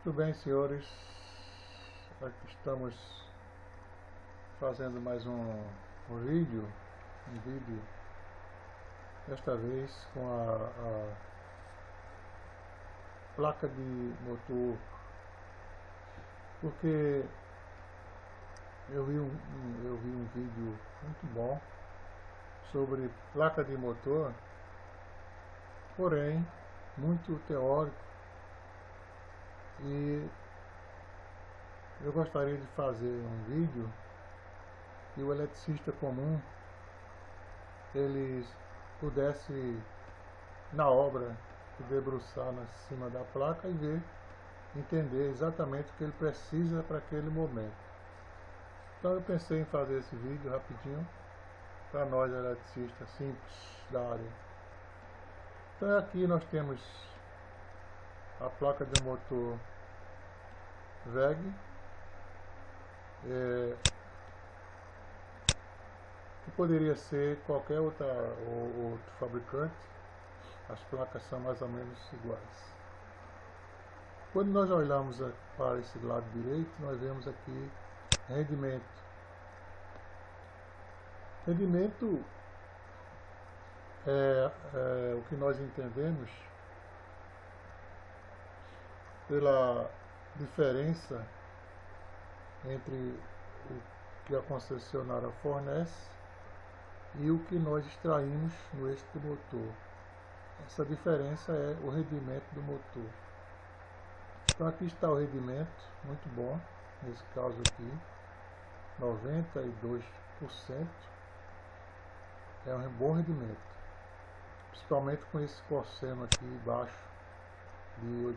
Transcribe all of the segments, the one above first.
Tudo bem, senhores? Aqui estamos fazendo mais um vídeo, desta vez com a placa de motor, porque eu vi um vídeo muito bom sobre placa de motor, porém muito teórico, e eu gostaria de fazer um vídeo que o eletricista comum ele pudesse na obra se debruçar em cima da placa e entender exatamente o que ele precisa para aquele momento. Então eu pensei em fazer esse vídeo rapidinho para nós eletricistas simples da área. Então aqui nós temos a placa de motor WEG, que poderia ser qualquer outro fabricante. As placas são mais ou menos iguais. Quando nós olhamos para esse lado direito, nós vemos aqui rendimento. Rendimento é o que nós entendemos pela diferença entre o que a concessionária fornece e o que nós extraímos no eixo do motor. Essa diferença é o rendimento do motor. Então aqui está o rendimento, muito bom, nesse caso aqui, 92%, é um bom rendimento, principalmente com esse cosseno aqui baixo de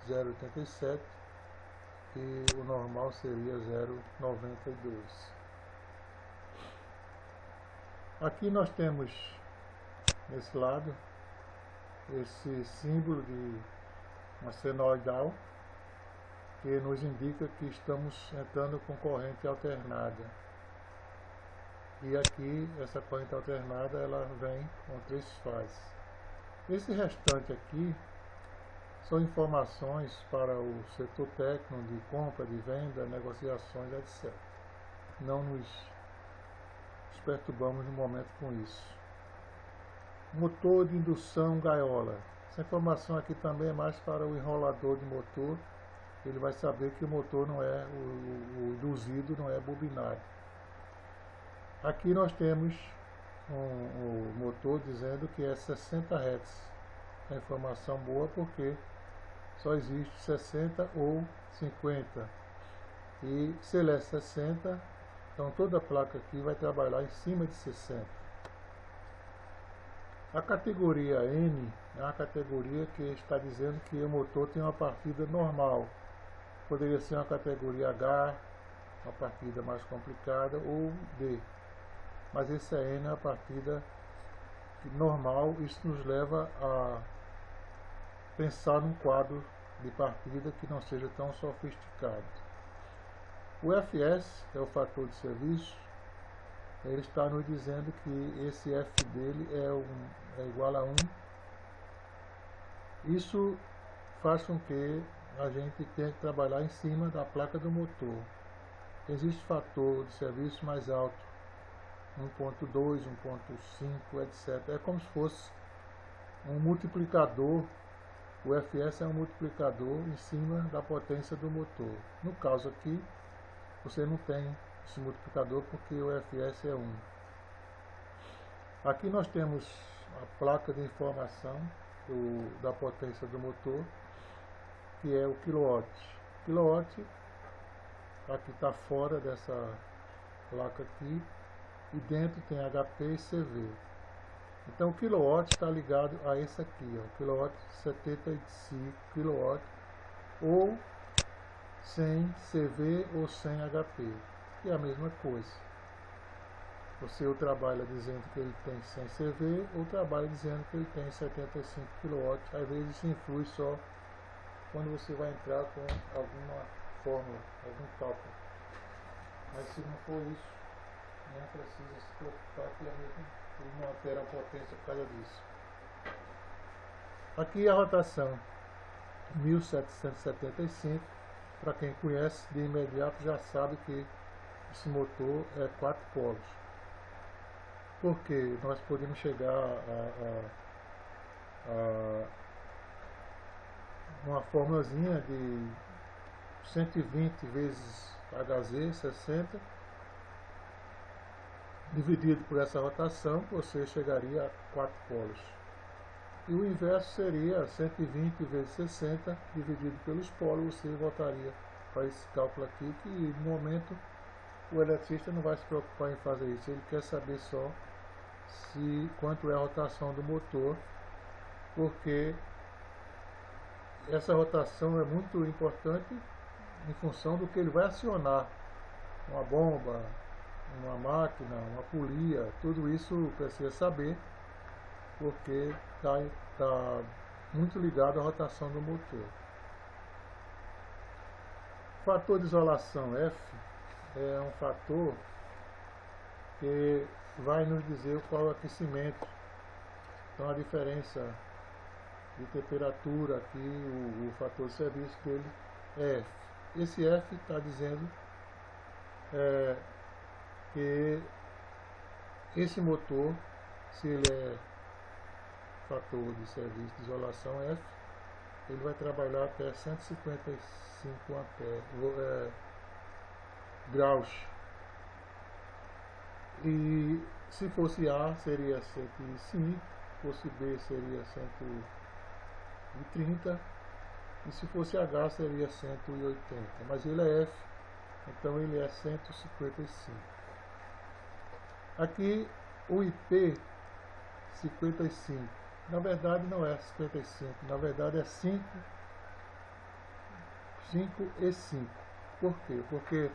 0,87, e o normal seria 0,92. Aqui nós temos nesse lado esse símbolo de uma senoidal, que nos indica que estamos entrando com corrente alternada. E aqui essa corrente alternada ela vem com 3 fases. Esse restante aqui são informações para o setor técnico de compra, de venda, negociações, etc. Não nos perturbamos no momento com isso. Motor de indução gaiola. Essa informação aqui também é mais para o enrolador de motor. Ele vai saber que o motor não é, o induzido não é bobinado. Aqui nós temos o motor dizendo que é 60 Hz. É informação boa porque só existe 60 ou 50. E se ele é 60, então toda a placa aqui vai trabalhar em cima de 60. A categoria N é uma categoria que está dizendo que o motor tem uma partida normal. Poderia ser uma categoria H, uma partida mais complicada, ou D. Mas esse N é a partida normal. Isso nos leva a pensar num quadro de partida que não seja tão sofisticado. O FS é o fator de serviço. Ele está nos dizendo que esse F dele é igual a 1. Isso faz com que a gente tenha que trabalhar em cima da placa do motor. Existe fator de serviço mais alto, 1.2, 1.5, etc. É como se fosse um multiplicador. O FS é um multiplicador em cima da potência do motor. No caso aqui, você não tem esse multiplicador porque o FS é 1. Aqui nós temos a placa de informação da potência do motor, que é o quilowatt. Quilowatt aqui está fora dessa placa aqui, e dentro tem HP e CV. Então o quilowatt está ligado a esse aqui, ó, quilowatt 75 kW, ou sem CV ou sem HP, que é a mesma coisa. Você ou trabalha dizendo que ele tem 100 CV, ou trabalha dizendo que ele tem 75 kW. Às vezes isso influi só quando você vai entrar com alguma fórmula, algum cálculo. Mas se não for isso, não precisa se preocupar que ele não altera a potência por causa disso. Aqui a rotação. 1775. Para quem conhece, de imediato já sabe que esse motor é 4 polos. Porque nós podemos chegar a uma formulazinha de 120 vezes Hz, 60, dividido por essa rotação, você chegaria a 4 polos. E o inverso seria 120 vezes 60 dividido pelos polos, você voltaria para esse cálculo aqui, que no momento o eletricista não vai se preocupar em fazer isso, ele quer saber só quanto é a rotação do motor, porque essa rotação é muito importante em função do que ele vai acionar, uma bomba, uma máquina, uma polia, tudo isso precisa saber, porque está muito ligado à rotação do motor. O fator de isolação F é um fator que vai nos dizer qual é o aquecimento. Então a diferença de temperatura aqui, o fator de serviço dele é F. Esse F está dizendo que esse motor, se ele é fator de serviço de isolação F, ele vai trabalhar até 155 graus. E se fosse A seria 105, se fosse B seria 130 e se fosse H seria 180, mas ele é F, então ele é 155. Aqui o IP 55, na verdade não é 55, na verdade é 5 e 5. Por quê? Porque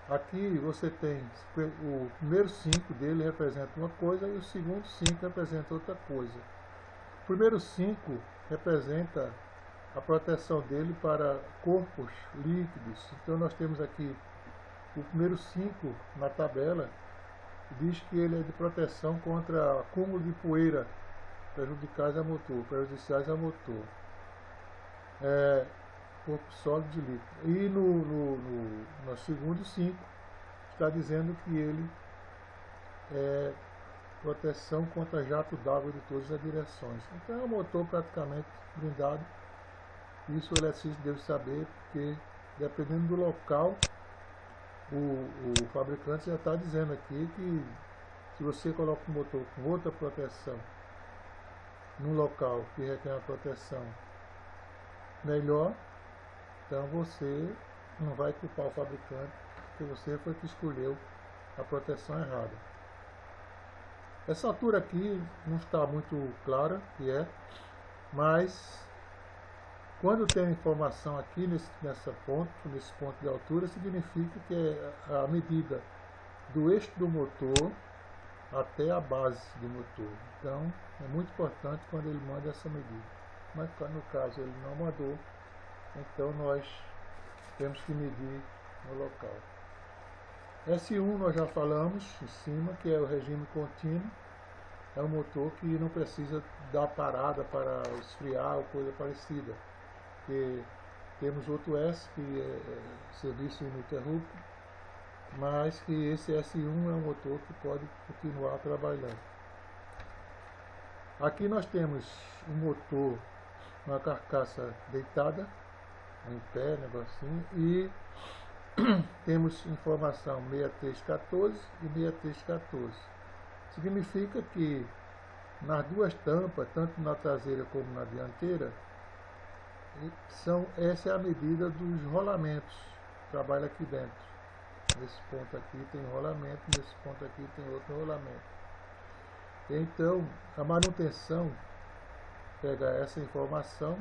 aqui você tem o primeiro 5 dele representa uma coisa e o segundo 5 representa outra coisa. O primeiro 5 representa a proteção dele para corpos líquidos. Então nós temos aqui o primeiro 5 na tabela, diz que ele é de proteção contra acúmulo de poeira prejudiciais ao motor. Corpo sólido de líquido. E no segundo 5 está dizendo que ele é proteção contra jato d'água de todas as direções. Então é um motor praticamente blindado. Isso o eletricista deve saber, porque dependendo do local, o fabricante já está dizendo aqui que se você coloca um motor com outra proteção num local que requer uma proteção melhor, então você não vai culpar o fabricante, porque você foi que escolheu a proteção errada. Essa altura aqui não está muito clara, mas quando tem informação aqui nesse ponto de altura, significa que é a medida do eixo do motor até a base do motor. Então é muito importante quando ele manda essa medida. Mas no caso ele não mandou, então nós temos que medir no local. S1 nós já falamos em cima, que é o regime contínuo. É um motor que não precisa dar parada para esfriar ou coisa parecida. Porque temos outro S, que é serviço ininterrupto, mas que esse S1 é um motor que pode continuar trabalhando. Aqui nós temos um motor, uma carcaça deitada, em pé, negocinho, e temos informação 6314 e 6314. Significa que nas duas tampas, tanto na traseira como na dianteira, essa é a medida dos rolamentos. Trabalha aqui dentro. Nesse ponto aqui tem rolamento, nesse ponto aqui tem outro rolamento. Então, a manutenção pega essa informação,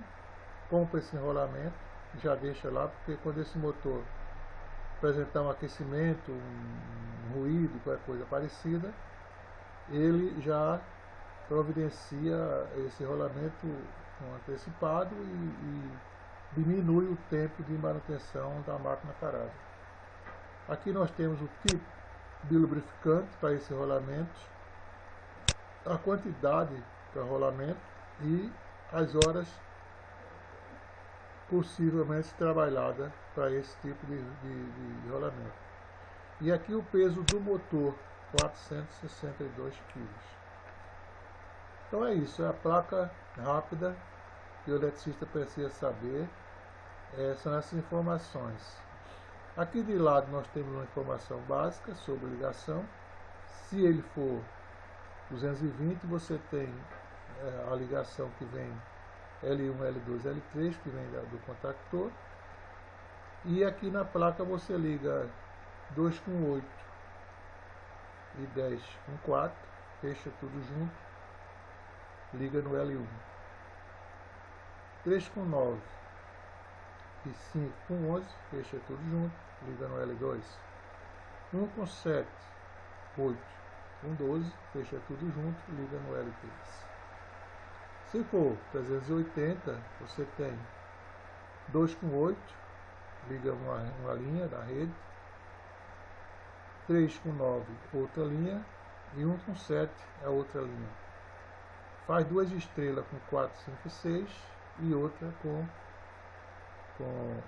compra esse rolamento, já deixa lá, porque quando esse motor apresentar um aquecimento, um ruído, qualquer coisa parecida, ele já providencia esse rolamento antecipado e diminui o tempo de manutenção da máquina parada. Aqui nós temos o tipo de lubrificante para esse rolamento, a quantidade para rolamento e as horas possivelmente trabalhada para esse tipo de rolamento. E aqui o peso do motor, 462 kg. Então é isso, é a placa rápida que o eletricista precisa saber. São essas informações. Aqui de lado nós temos uma informação básica sobre ligação. Se ele for 220, você tem a ligação que vem L1, L2, L3, que vem do contactor. E aqui na placa você liga 2 com 8 e 10 com 4, fecha tudo junto, liga no L1. 3 com 9 e 5 com 11, fecha tudo junto, liga no L2. 1 com 7, 8 com 12, fecha tudo junto, liga no L3. Se for 380, você tem 2 com 8, liga uma linha da rede, 3 com 9, outra linha, e 1 com 7, a outra linha. Faz duas estrelas com 4, 5 e 6, e outra com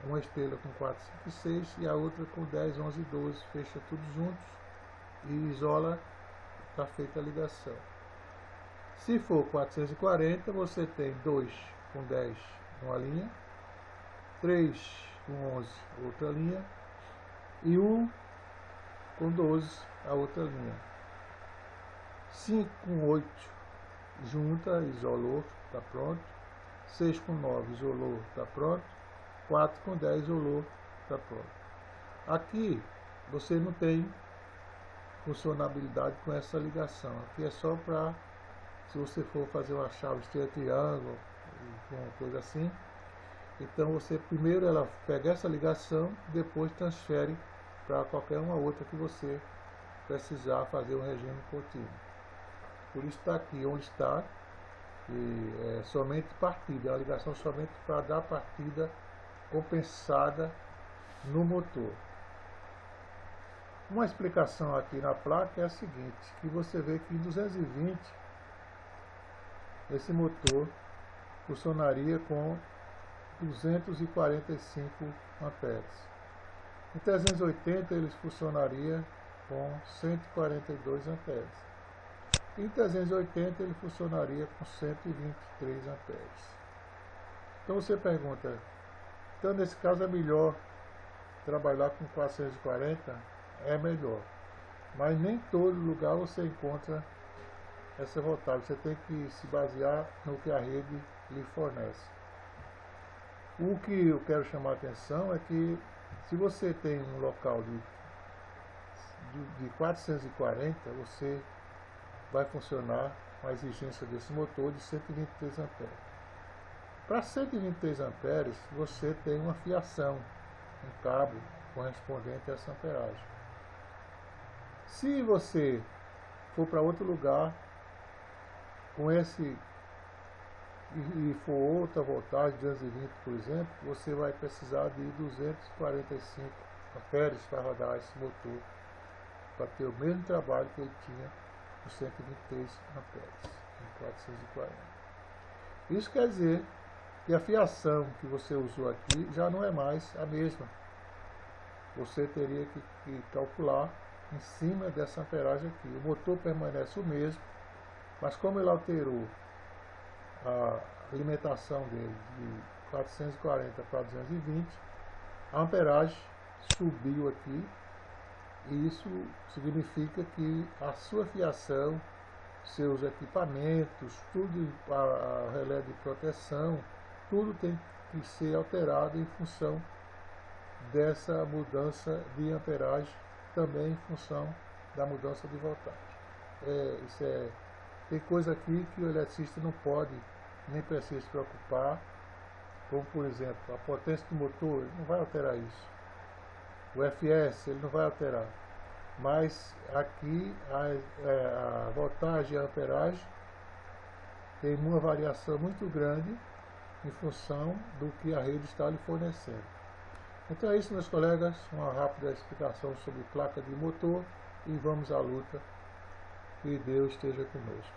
uma estrela com 4, 5 e 6, e a outra com 10, 11 e 12, fecha tudo juntos e isola, está feita a ligação. Se for 440, você tem 2 com 10 uma linha, 3 com 11 outra linha e 1 com 12 a outra linha. 5 com 8 junta, isolou, está pronto. 6 com 9 isolou, está pronto. 4 com 10 isolou, está pronto. Aqui você não tem funcionabilidade com essa ligação. Aqui é só para, se você for fazer uma chave estreita triângulo, uma coisa assim. Então você primeiro ela pega essa ligação, depois transfere para qualquer uma outra que você precisar fazer um regime contínuo. Por isso está aqui onde está, e é somente partida, é uma ligação somente para dar partida compensada no motor. Uma explicação aqui na placa é a seguinte, que você vê que em 220 esse motor funcionaria com 245 amperes. Em 380 ele funcionaria com 142 amperes. Em 380 ele funcionaria com 123 amperes. Então você pergunta, então nesse caso é melhor trabalhar com 440? É melhor. Mas nem todo lugar você encontra essa voltagem. Você tem que se basear no que a rede lhe fornece. O que eu quero chamar a atenção é que se você tem um local de 440, você vai funcionar com a exigência desse motor de 123 amperes. Para 123 amperes, você tem uma fiação, um cabo correspondente a essa amperagem. Se você for para outro lugar com esse e for outra voltagem, 220 por exemplo, você vai precisar de 245 amperes para rodar esse motor, para ter o mesmo trabalho que ele tinha com 123 amperes em 440. Isso quer dizer que a fiação que você usou aqui já não é mais a mesma. Você teria que calcular em cima dessa amperagem aqui. O motor permanece o mesmo, mas como ele alterou a alimentação dele de 440 para 220, a amperagem subiu aqui, e isso significa que a sua fiação, seus equipamentos, tudo, a relé de proteção, tudo tem que ser alterado em função dessa mudança de amperagem, também em função da mudança de voltagem. Tem coisa aqui que o eletricista não pode nem precisa se preocupar, como por exemplo, a potência do motor, ele não vai alterar isso. O FS, ele não vai alterar. Mas aqui a voltagem e a amperagem tem uma variação muito grande em função do que a rede está lhe fornecendo. Então é isso, meus colegas, uma rápida explicação sobre placa de motor, e vamos à luta. Que Deus esteja conosco.